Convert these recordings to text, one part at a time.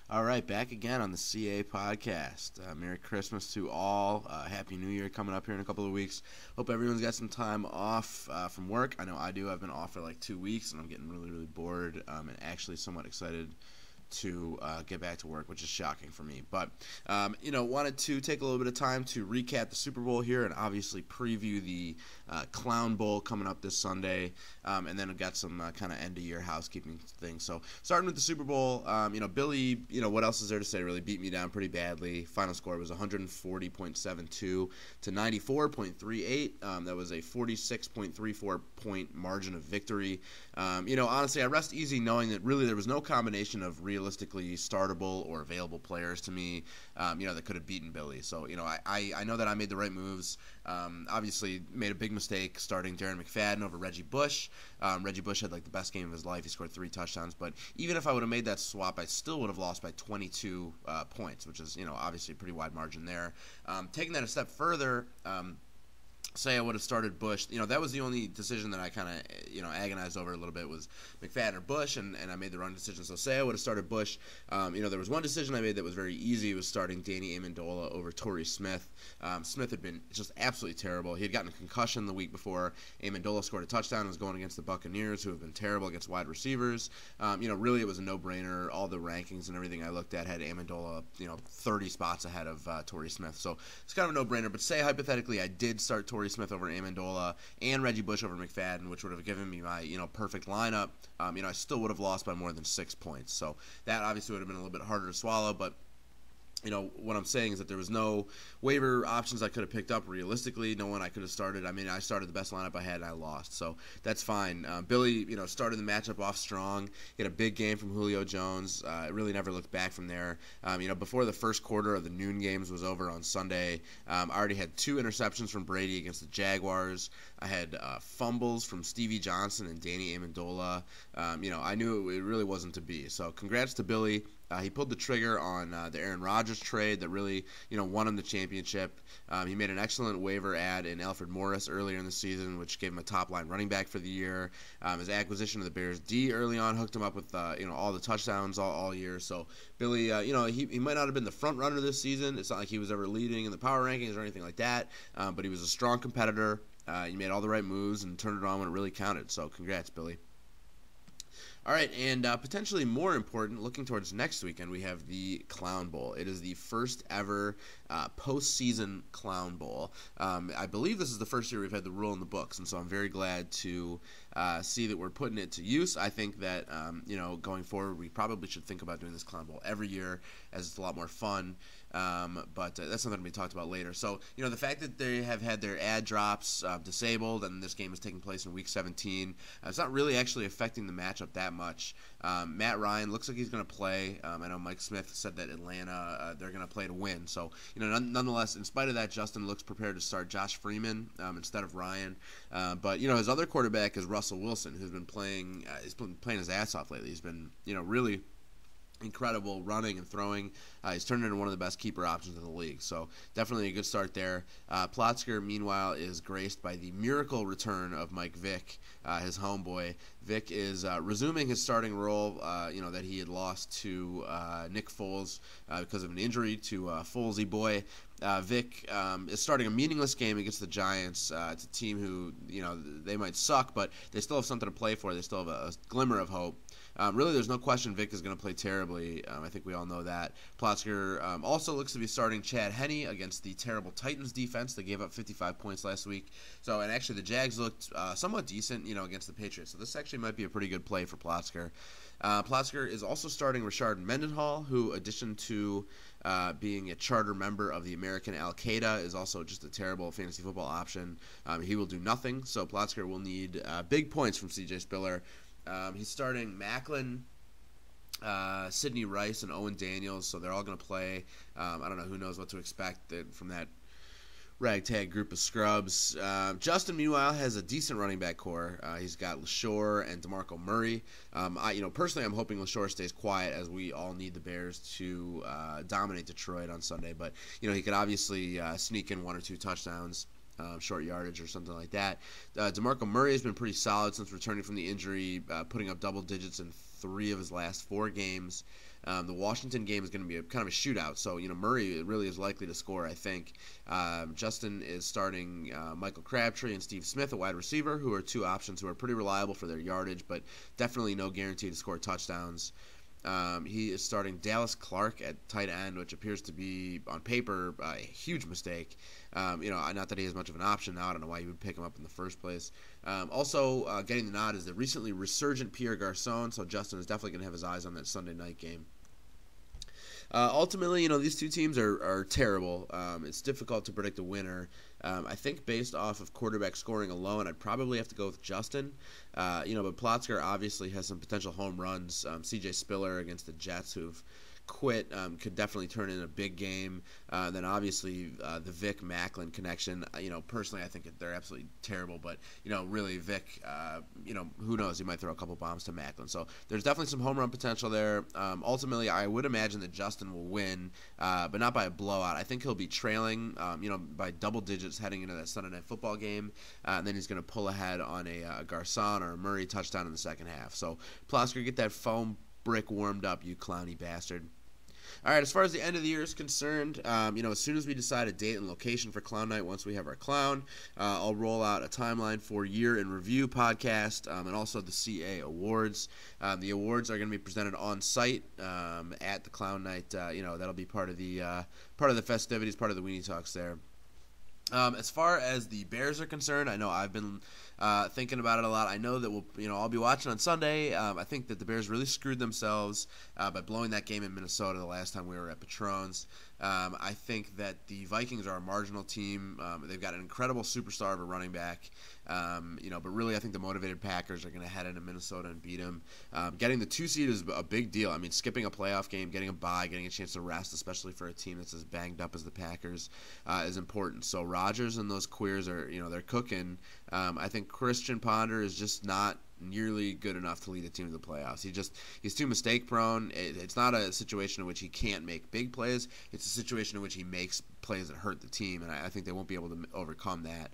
All right, back again on the CA podcast. Merry Christmas to all. Happy New Year coming up here in a couple of weeks. Hope everyone's got some time off from work. I know I do. I've been off for like 2 weeks, and I'm getting really, really bored and actually somewhat excited to get back to work, which is shocking for me. But, wanted to take a little bit of time to recap the Super Bowl here and obviously preview the Clown Bowl coming up this Sunday. And then we've got some kind of end-of-year housekeeping things. So starting with the Super Bowl, Billy, what else is there to say, really beat me down pretty badly. Final score was 140.72 to 94.38. That was a 46.34 point margin of victory. Honestly, I rest easy knowing that really there was no combination of realistically startable or available players to me, that could have beaten Billy. So, I know that I made the right moves. Obviously made a big mistake starting Darren McFadden over Reggie Bush. Reggie Bush had like the best game of his life. He scored 3 touchdowns. But even if I would have made that swap, I still would have lost by 22 points, which is, obviously a pretty wide margin there. Taking that a step further, say I would have started Bush, that was the only decision that I kind of, agonized over a little bit was McFadden or Bush, and I made the wrong decision. So say I would have started Bush, there was one decision I made that was very easy. It was starting Danny Amendola over Torrey Smith. Smith had been just absolutely terrible. He had gotten a concussion the week before. Amendola scored a touchdown and was going against the Buccaneers, who have been terrible against wide receivers. Really it was a no-brainer. All the rankings and everything I looked at had Amendola, 30 spots ahead of Torrey Smith. So it's kind of a no-brainer. But say hypothetically I did start Torrey Smith over Amendola and Reggie Bush over McFadden, which would have given me my perfect lineup. I still would have lost by more than 6 points. So that obviously would have been a little bit harder to swallow, but what I'm saying is that there was no waiver options I could have picked up realistically. No one I could have started. I started the best lineup I had, and I lost. So that's fine. Billy, started the matchup off strong. He had a big game from Julio Jones. Really never looked back from there. Before the first quarter of the noon games was over on Sunday, I already had 2 interceptions from Brady against the Jaguars. I had fumbles from Stevie Johnson and Danny Amendola. I knew it really wasn't to be. So congrats to Billy. He pulled the trigger on the Aaron Rodgers trade that really, won him the championship. He made an excellent waiver add in Alfred Morris earlier in the season, which gave him a top-line running back for the year. His acquisition of the Bears D early on hooked him up with, all the touchdowns all year. So Billy, he might not have been the front runner this season. It's not like he was ever leading in the power rankings or anything like that, but he was a strong competitor. He made all the right moves and turned it on when it really counted. So congrats, Billy. All right, and potentially more important, looking towards next weekend, we have the Clown Bowl. It is the first ever postseason Clown Bowl. I believe this is the first year we've had the rule in the books, and so I'm very glad to see that we're putting it to use. I think that, going forward, we probably should think about doing this Clown Bowl every year, as it's a lot more fun. But that's something to be talked about later. So, the fact that they have had their ad drops disabled and this game is taking place in Week 17, it's not really actually affecting the matchup that much. Matt Ryan looks like he's going to play. I know Mike Smith said that Atlanta, they're going to play to win. So, nonetheless, in spite of that, Justin looks prepared to start Josh Freeman instead of Ryan. But, his other quarterback is Russell Wilson, who's been playing his ass off lately. He's been, really incredible running and throwing. He's turned into one of the best keeper options in the league. So definitely a good start there. Plotzker, meanwhile, is graced by the miracle return of Mike Vick, his homeboy. Vick is resuming his starting role, that he had lost to Nick Foles because of an injury to Folesy boy. Vick is starting a meaningless game against the Giants. It's a team who, they might suck, but they still have something to play for. They still have a glimmer of hope. Really, there's no question Vick is going to play terribly. I think we all know that. Plotzker also looks to be starting Chad Henne against the terrible Titans defense. They gave up 55 points last week. So, and actually the Jags looked somewhat decent, against the Patriots. So this actually might be a pretty good play for Plotzker. Plotzker is also starting Rashard Mendenhall, who, in addition to being a charter member of the American Al-Qaeda, is also just a terrible fantasy football option. He will do nothing, so Plotzker will need big points from C.J. Spiller. He's starting Macklin, Sidney Rice, and Owen Daniels, so they're all going to play. I don't know, who knows what to expect from that ragtag group of scrubs. Justin, meanwhile, has a decent running back core. He's got LaShore and DeMarco Murray. Personally, I'm hoping LaShore stays quiet, as we all need the Bears to dominate Detroit on Sunday. But, he could obviously sneak in 1 or 2 touchdowns. Short yardage or something like that. DeMarco Murray has been pretty solid since returning from the injury, putting up double digits in 3 of his last 4 games. The Washington game is going to be kind of a shootout, so Murray really is likely to score, I think. Justin is starting Michael Crabtree and Steve Smith, a wide receiver, who are two options who are pretty reliable for their yardage, but definitely no guarantee to score touchdowns. He is starting Dallas Clark at tight end, which appears to be, on paper, a huge mistake. Not that he has much of an option now. I don't know why you would pick him up in the first place. Also, getting the nod is the recently resurgent Pierre Garcon, so Justin is definitely going to have his eyes on that Sunday night game. Ultimately, these two teams are terrible. It's difficult to predict a winner. I think based off of quarterback scoring alone, I'd probably have to go with Justin. But Plotzker obviously has some potential home runs. C.J. Spiller against the Jets, who've quit, could definitely turn in a big game. Then obviously the Vic Macklin connection. Personally, I think they're absolutely terrible. But really Vic, who knows? He might throw a couple bombs to Macklin. So there's definitely some home run potential there. Ultimately, I would imagine that Justin will win, but not by a blowout. I think he'll be trailing, by double digits heading into that Sunday Night Football game, and then he's going to pull ahead on a Garcon or a Murray touchdown in the second half. So Plotzker, get that foam brick warmed up, you clowny bastard. All right, as far as the end of the year is concerned, as soon as we decide a date and location for Clown Night, once we have our clown, I'll roll out a timeline for Year in Review podcast and also the CA Awards. The awards are going to be presented on site at the Clown Night. That'll be part of the festivities, part of the Weenie Talks there. As far as the Bears are concerned, I know I've been thinking about it a lot. I know that I'll be watching on Sunday. I think that the Bears really screwed themselves by blowing that game in Minnesota the last time we were at Patrons. I think that the Vikings are a marginal team. They've got an incredible superstar of a running back. But really I think the motivated Packers are going to head into Minnesota and beat them. Getting the 2 seed is a big deal. I mean, skipping a playoff game, getting a bye, getting a chance to rest, especially for a team that's as banged up as the Packers, is important. So Rodgers and those queers are, they're cooking. I think Christian Ponder is just not nearly good enough to lead the team to the playoffs. He's too mistake prone. It's not a situation in which he can't make big plays. It's a situation in which he makes plays that hurt the team, and I think they won't be able to overcome that.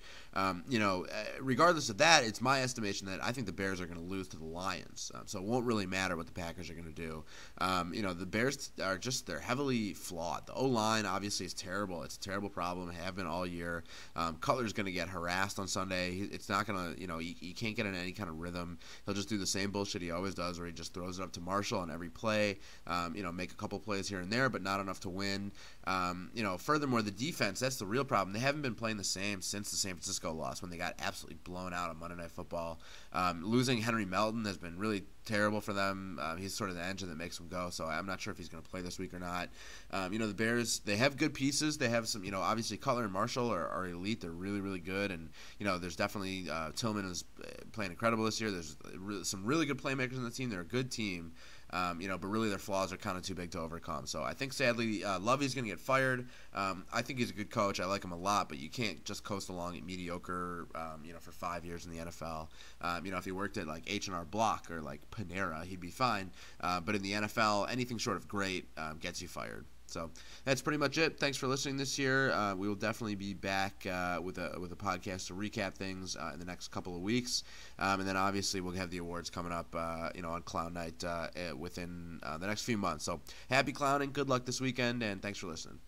Regardless of that, it's my estimation that I think the Bears are going to lose to the Lions, so it won't really matter what the Packers are going to do. The Bears they're heavily flawed. The O-line obviously is terrible. It's a terrible problem. Have been all year. Cutler's going to get harassed on Sunday. It's not going to, he can't get in any kind of rhythm. He'll just do the same bullshit he always does, where he just throws it up to Marshall on every play. Make a couple plays here and there, but not enough to win. Furthermore, the defense, that's the real problem. They haven't been playing the same since the San Francisco loss, when they got absolutely blown out on Monday Night Football. Losing Henry Melton has been really terrible for them. He's sort of the engine that makes them go, so I'm not sure if he's going to play this week or not. The Bears, they have good pieces. They have some, obviously Cutler and Marshall are elite. They're really, really good, and, there's definitely Tillman is playing incredible this year. There's some really good playmakers on the team. They're a good team. But really their flaws are kind of too big to overcome. So I think, sadly, Lovey's going to get fired. I think he's a good coach. I like him a lot, but you can't just coast along at mediocre, for 5 years in the NFL. If he worked at, like, H&R Block or, like, Panera, he'd be fine. But in the NFL, anything short of great gets you fired. So that's pretty much it. Thanks for listening this year. We will definitely be back with a podcast to recap things in the next couple of weeks. And then obviously we'll have the awards coming up, on Clown Night within the next few months. So happy clowning. Good luck this weekend, and thanks for listening.